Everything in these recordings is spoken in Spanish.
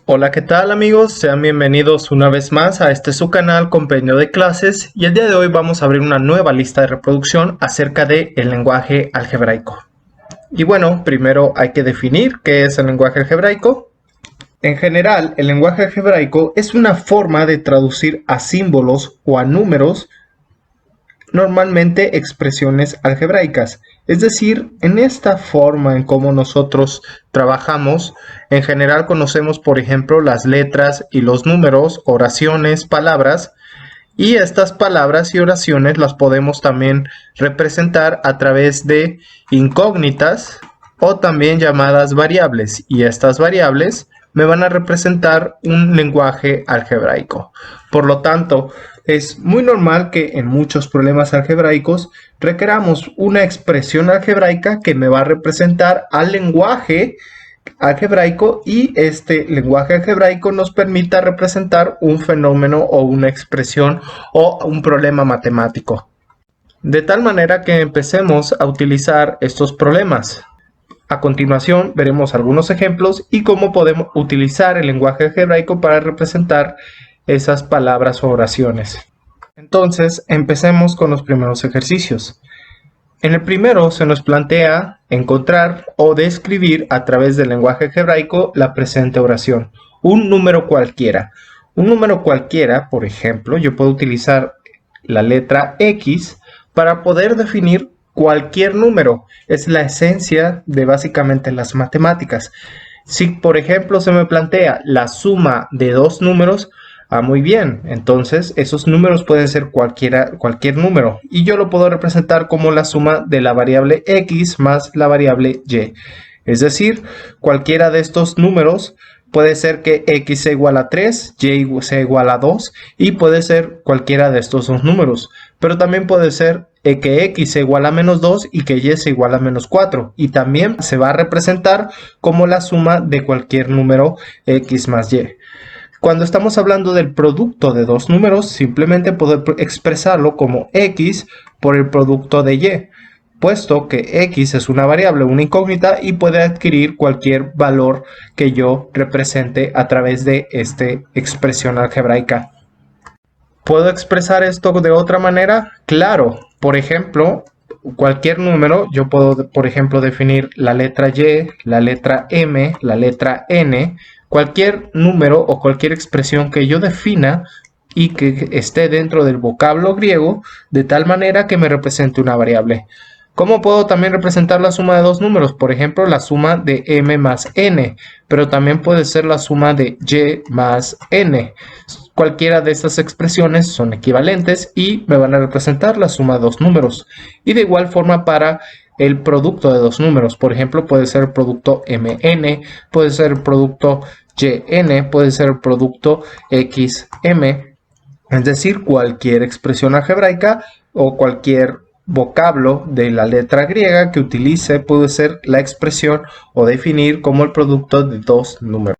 Hola, ¿qué tal amigos? Sean bienvenidos una vez más a este su canal Compendio de Clases y el día de hoy vamos a abrir una nueva lista de reproducción acerca del lenguaje algebraico. Y bueno, primero hay que definir qué es el lenguaje algebraico. En general, el lenguaje algebraico es una forma de traducir a símbolos o a números normalmente expresiones algebraicas. Es decir, en esta forma en cómo nosotros trabajamos, en general conocemos, por ejemplo, las letras y los números, oraciones, palabras, y estas palabras y oraciones las podemos también representar a través de incógnitas o también llamadas variables, y estas variables me van a representar un lenguaje algebraico. Por lo tanto, es muy normal que en muchos problemas algebraicos requeramos una expresión algebraica que me va a representar al lenguaje algebraico, y este lenguaje algebraico nos permita representar un fenómeno o una expresión o un problema matemático. De tal manera que empecemos a utilizar estos problemas. A continuación veremos algunos ejemplos y cómo podemos utilizar el lenguaje algebraico para representar esas palabras o oraciones. Entonces, empecemos con los primeros ejercicios. En el primero se nos plantea encontrar o describir a través del lenguaje algebraico la presente oración. Un número cualquiera. Un número cualquiera, por ejemplo, yo puedo utilizar la letra X para poder definir cualquier número. Es la esencia de básicamente las matemáticas. Si, por ejemplo, se me plantea la suma de dos números, muy bien, entonces esos números pueden ser cualquier número y yo lo puedo representar como la suma de la variable X más la variable Y. Es decir, cualquiera de estos números puede ser que X sea igual a 3, Y sea igual a 2 y puede ser cualquiera de estos dos números. Pero también puede ser que X sea igual a menos 2 y que Y sea igual a menos 4. Y también se va a representar como la suma de cualquier número X más Y. Cuando estamos hablando del producto de dos números, simplemente puedo expresarlo como X por el producto de Y, puesto que X es una variable, una incógnita, y puede adquirir cualquier valor que yo represente a través de esta expresión algebraica. ¿Puedo expresar esto de otra manera? Claro, por ejemplo, cualquier número, yo puedo, por ejemplo, definir la letra Y, la letra M, la letra N, cualquier número o cualquier expresión que yo defina y que esté dentro del vocablo griego, de tal manera que me represente una variable. ¿Cómo puedo también representar la suma de dos números? Por ejemplo, la suma de M más N, pero también puede ser la suma de Y más N. Cualquiera de estas expresiones son equivalentes y me van a representar la suma de dos números. Y de igual forma para el producto de dos números. Por ejemplo, puede ser el producto MN, puede ser el producto YN, puede ser el producto XM. Es decir, cualquier expresión algebraica o cualquier vocablo de la letra griega que utilice puede ser la expresión o definir como el producto de dos números.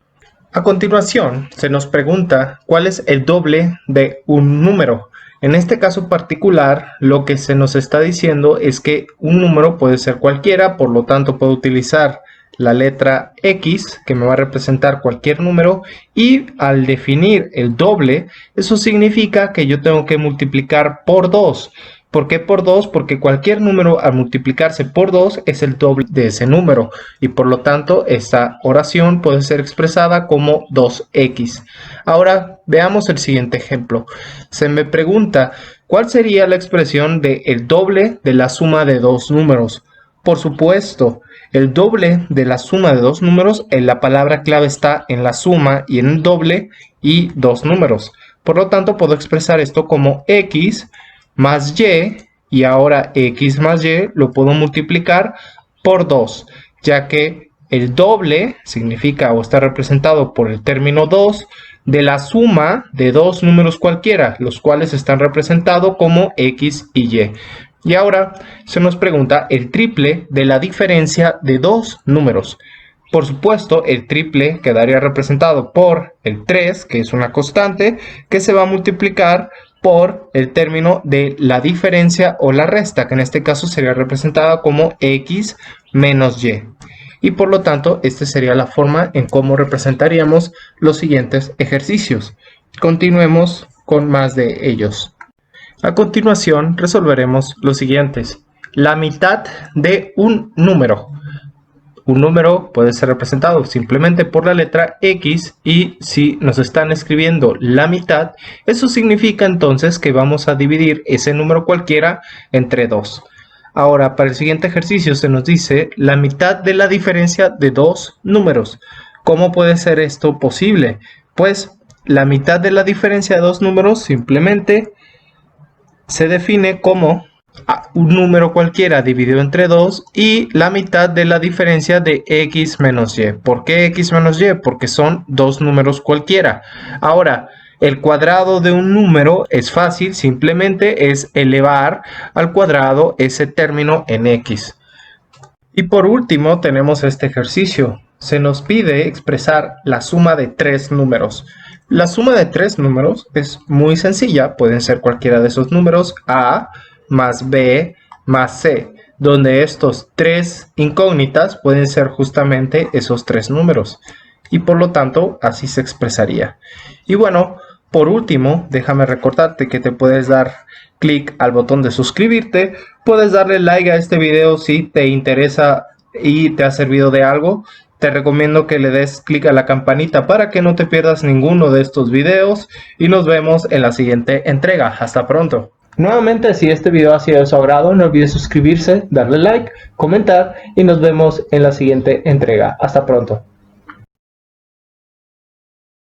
A continuación, se nos pregunta cuál es el doble de un número. En este caso particular, lo que se nos está diciendo es que un número puede ser cualquiera, por lo tanto puedo utilizar la letra X, que me va a representar cualquier número, y al definir el doble, eso significa que yo tengo que multiplicar por 2. ¿Por qué por 2? Porque cualquier número al multiplicarse por 2 es el doble de ese número, y por lo tanto esta oración puede ser expresada como 2x. Ahora veamos el siguiente ejemplo. Se me pregunta, ¿cuál sería la expresión de el doble de la suma de dos números? Por supuesto, el doble de la suma de dos números, la palabra clave está en la suma y en el doble y dos números. Por lo tanto, puedo expresar esto como x más y ahora x más y lo puedo multiplicar por 2, ya que el doble significa o está representado por el término 2 de la suma de dos números cualquiera, los cuales están representados como x y y. Y ahora se nos pregunta el triple de la diferencia de dos números. Por supuesto, el triple quedaría representado por el 3, que es una constante, que se va a multiplicar por el término de la diferencia o la resta, que en este caso sería representada como x menos y. y por lo tanto esta sería la forma en cómo representaríamos los siguientes ejercicios. Continuemos con más de ellos. A continuación resolveremos los siguientes. La mitad de un número. Un número puede ser representado simplemente por la letra X, y si nos están escribiendo la mitad, eso significa entonces que vamos a dividir ese número cualquiera entre 2. Ahora, para el siguiente ejercicio se nos dice la mitad de la diferencia de dos números. ¿Cómo puede ser esto posible? Pues la mitad de la diferencia de dos números simplemente se define como un número cualquiera dividido entre 2 y la mitad de la diferencia de x menos y. ¿Por qué x menos y? Porque son dos números cualquiera. Ahora, el cuadrado de un número es fácil, simplemente es elevar al cuadrado ese término en x. Y por último tenemos este ejercicio. Se nos pide expresar la suma de tres números. La suma de tres números es muy sencilla, pueden ser cualquiera de esos números, a más b más c, donde estos tres incógnitas pueden ser justamente esos tres números, y por lo tanto así se expresaría. Y bueno, por último, déjame recordarte que te puedes dar clic al botón de suscribirte, puedes darle like a este video si te interesa y te ha servido de algo. Te recomiendo que le des clic a la campanita para que no te pierdas ninguno de estos videos, y nos vemos en la siguiente entrega. Hasta pronto. Nuevamente, si este video ha sido de su agrado, no olvides suscribirse, darle like, comentar, y nos vemos en la siguiente entrega. Hasta pronto.